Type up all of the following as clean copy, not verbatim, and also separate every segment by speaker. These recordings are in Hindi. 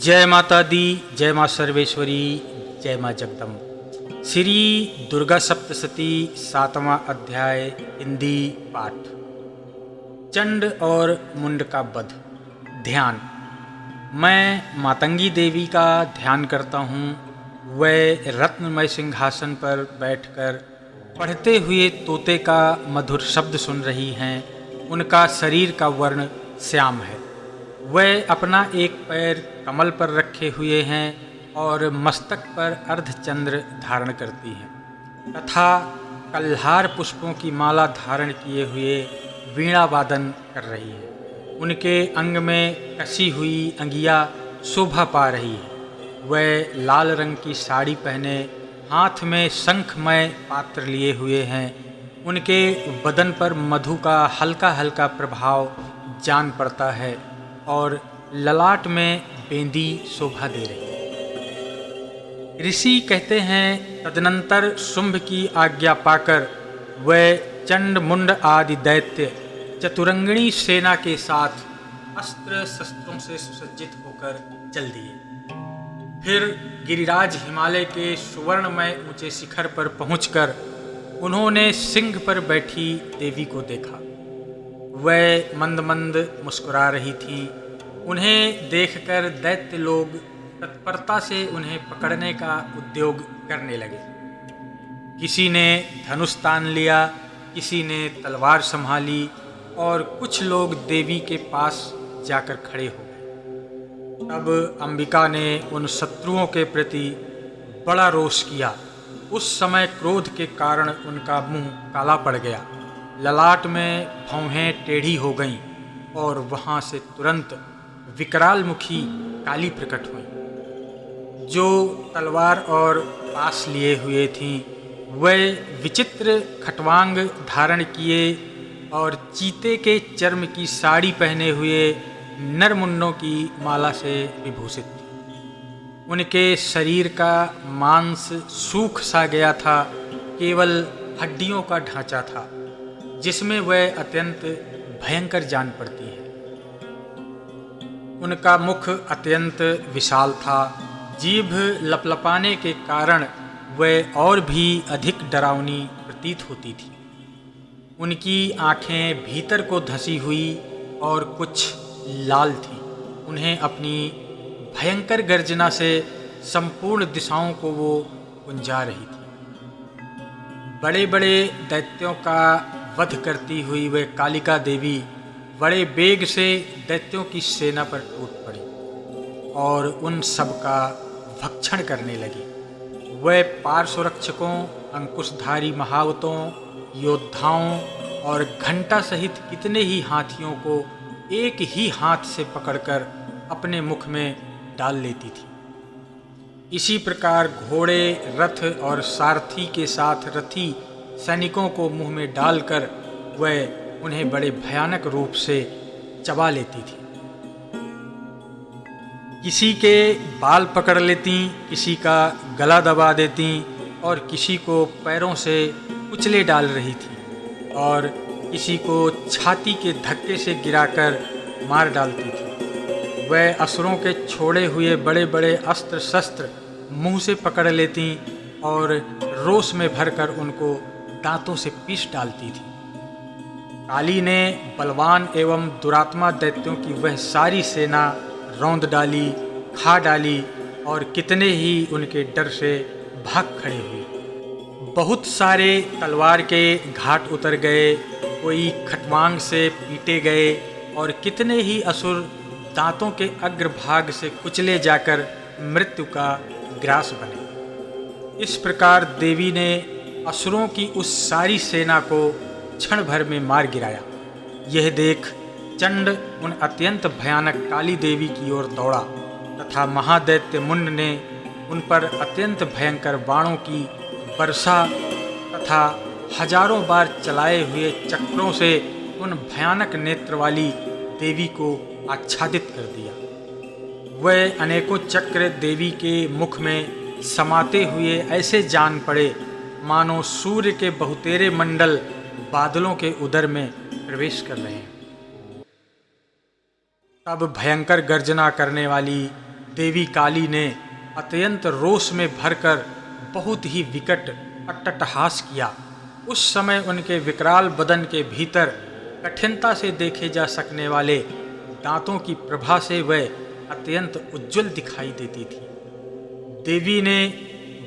Speaker 1: जय माता दी, जय माँ सर्वेश्वरी, जय माँ जगदम्ब। श्री दुर्गा सप्तशती 7वां अध्याय हिंदी पाठ। चंड और मुंड का वध। ध्यान। मैं मातंगी देवी का ध्यान करता हूँ। वह रत्नमय सिंहासन पर बैठकर पढ़ते हुए तोते का मधुर शब्द सुन रही हैं। उनका शरीर का वर्ण श्याम है। वह अपना एक पैर कमल पर रखे हुए हैं और मस्तक पर अर्धचंद्र धारण करती हैं तथा कल्हार पुष्पों की माला धारण किए हुए वीणा वादन कर रही है। उनके अंग में कसी हुई अंगिया शोभा पा रही है। वह लाल रंग की साड़ी पहने हाथ में शंखमय पात्र लिए हुए हैं। उनके बदन पर मधु का हल्का हल्का प्रभाव जान पड़ता है और ललाट में बेंदी शोभा दे रही है। ऋषि कहते हैं, तदनंतर शुंभ की आज्ञा पाकर वह चंड मुंड आदि दैत्य चतुरंगिणी सेना के साथ अस्त्र शस्त्रों से सुसज्जित होकर चल दिए। फिर गिरिराज हिमालय के सुवर्णमय ऊंचे शिखर पर पहुंचकर उन्होंने सिंह पर बैठी देवी को देखा। वह मंद मंद मुस्कुरा रही थी। उन्हें देखकर दैत्य लोग तत्परता से उन्हें पकड़ने का उद्योग करने लगे। किसी ने धनुष तान लिया, किसी ने तलवार संभाली और कुछ लोग देवी के पास जाकर खड़े हो गए। तब अंबिका ने उन शत्रुओं के प्रति बड़ा रोष किया। उस समय क्रोध के कारण उनका मुंह काला पड़ गया, ललाट में भौहें टेढ़ी हो गईं और वहाँ से तुरंत विकराल मुखी काली प्रकट हुई। जो तलवार और पास लिए हुए थीं, वह विचित्र खटवांग धारण किए और चीते के चर्म की साड़ी पहने हुए नरमुंडों की माला से विभूषित थी। उनके शरीर का मांस सूख सा गया था, केवल हड्डियों का ढांचा था जिसमें वह अत्यंत भयंकर जान पड़ती है। उनका मुख अत्यंत विशाल था। जीभ लपलपाने के कारण वह और भी अधिक डरावनी प्रतीत होती थी। उनकी आंखें भीतर को धंसी हुई और कुछ लाल थीं। उन्हें अपनी भयंकर गर्जना से संपूर्ण दिशाओं को वो गुंजा रही थी। बड़े बड़े दैत्यों का वध करती हुई वह कालिका देवी बड़े बेग से दैत्यों की सेना पर टूट पड़ी और उन सब का भक्षण करने लगी। वह पार्श्वरक्षकों, अंकुशधारी महावतों, योद्धाओं और घंटा सहित कितने ही हाथियों को एक ही हाथ से पकड़कर अपने मुख में डाल लेती थी। इसी प्रकार घोड़े, रथ और सारथी के साथ रथी सैनिकों को मुंह में डालकर वह उन्हें बड़े भयानक रूप से चबा लेती थी। किसी के बाल पकड़ लेती, किसी का गला दबा देती और किसी को पैरों से कुचले डाल रही थी और किसी को छाती के धक्के से गिराकर मार डालती थी। वह असुरों के छोड़े हुए बड़े बड़े अस्त्र शस्त्र मुंह से पकड़ लेती और रोष में भरकर उनको दांतों से पीस डालती थी। काली ने बलवान एवं दुरात्मा दैत्यों की वह सारी सेना रौंद डाली, खा डाली और कितने ही उनके डर से भाग खड़े हुए। बहुत सारे तलवार के घाट उतर गए, कोई खटवांग से पीटे गए और कितने ही असुर दांतों के अग्रभाग से कुचले जाकर मृत्यु का ग्रास बने। इस प्रकार देवी ने असुरों की उस सारी सेना को क्षण भर में मार गिराया। यह देख चंड उन अत्यंत भयानक काली देवी की ओर दौड़ा तथा महादैत्य मुंड ने उन पर अत्यंत भयंकर बाणों की वर्षा तथा हजारों बार चलाए हुए चक्रों से उन भयानक नेत्र वाली देवी को आच्छादित कर दिया। वह अनेकों चक्र देवी के मुख में समाते हुए ऐसे जान पड़े मानो सूर्य के बहुतेरे मंडल बादलों के उदर में प्रवेश कर रहे हैं। तब भयंकर गर्जना करने वाली देवी काली ने अत्यंत रोष में भरकर बहुत ही विकट अट्टहास किया। उस समय उनके विकराल बदन के भीतर कठिनता से देखे जा सकने वाले दांतों की प्रभा से वह अत्यंत उज्जवल दिखाई देती थी। देवी ने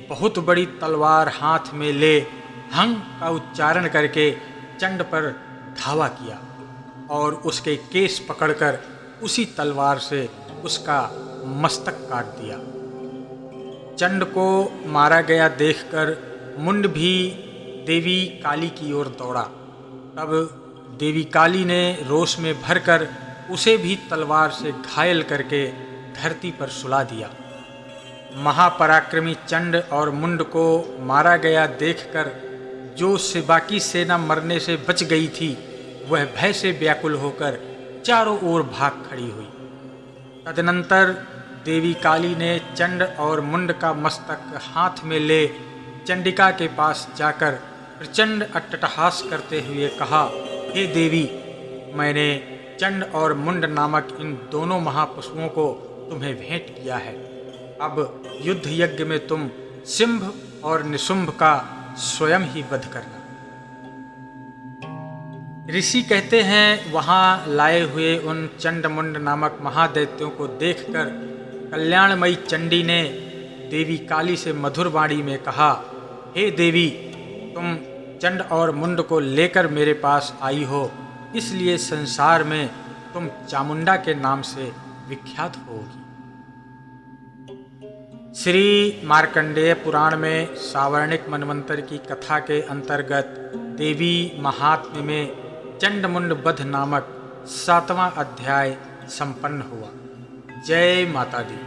Speaker 1: बहुत बड़ी तलवार हाथ में ले हंग का उच्चारण करके चंड पर धावा किया और उसके केस पकड़कर उसी तलवार से उसका मस्तक काट दिया। चंड को मारा गया देखकर मुंड भी देवी काली की ओर दौड़ा। तब देवी काली ने रोष में भरकर उसे भी तलवार से घायल करके धरती पर सुला दिया। महापराक्रमी चंड और मुंड को मारा गया देखकर जो बाकी सेना मरने से बच गई थी वह भय से व्याकुल होकर चारों ओर भाग खड़ी हुई। तदनंतर देवी काली ने चंड और मुंड का मस्तक हाथ में ले चंडिका के पास जाकर प्रचंड अट्टहास करते हुए कहा, हे देवी, मैंने चंड और मुंड नामक इन दोनों महापशुओं को तुम्हें भेंट किया है। अब युद्ध यज्ञ में तुम सिंभ और निशुंभ का स्वयं ही वध करना। ऋषि कहते हैं, वहां लाए हुए उन चंड मुंड नामक महादैत्यों को देखकर कल्याणमयी चंडी ने देवी काली से मधुर वाणी में कहा, हे देवी, तुम चंड और मुंड को लेकर मेरे पास आई हो, इसलिए संसार में तुम चामुंडा के नाम से विख्यात होगी। श्री मार्कंडेय पुराण में सावर्णिक मनवंतर की कथा के अंतर्गत देवी महात्म्य में चंड मुंड वध नामक 7वां अध्याय संपन्न हुआ। जय माता दी।